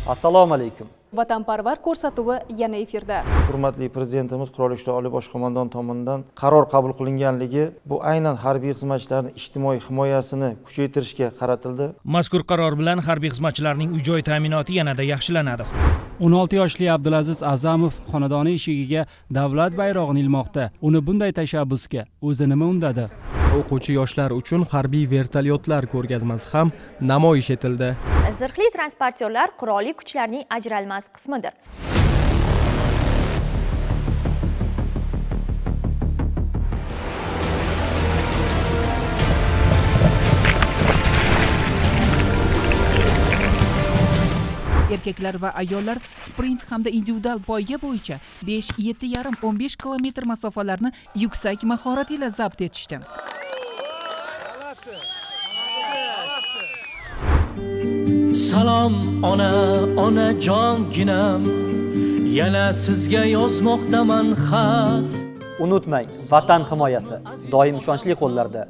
Assalomu alaykum. Vatanparvar ko'rsatuvi yana efirda. Hurmatli prezidentimiz Qurolli Kuchlar Oliy bosh qo'mondon tomonidan qaror qabul qilinganligi bu aynan harbiy xizmatchilarning ijtimoiy himoyasini kuchaytirishga qaratildi. Mazkur qaror bilan harbiy xizmatchilarning uy-joy ta'minoti yanada yaxshilanadi. 16 yoshli Abdulaziz Azamov xonadoni eshigiga davlat bayrog'ini ilmoqda. Uni bunday tashabbusga o'zi nima undadi? O'quvchi yoshlar uchun harbiy vertolyotlar ko'rgazmasi ham namoyish etildi. Zirhli transportyorlar qurolli kuchlarning ajralmas qismidir. Erkaklar va ayollar sprint hamda individual poyga bo'yicha 5-7,5-15 kilometr masofalarni yuksak mahorat ila zabt etishdi. Salom ona jonginam, yana sizga yozmoqdaman xat. Unutmang, vatan himoyasi doim ishonchli qo'llarda.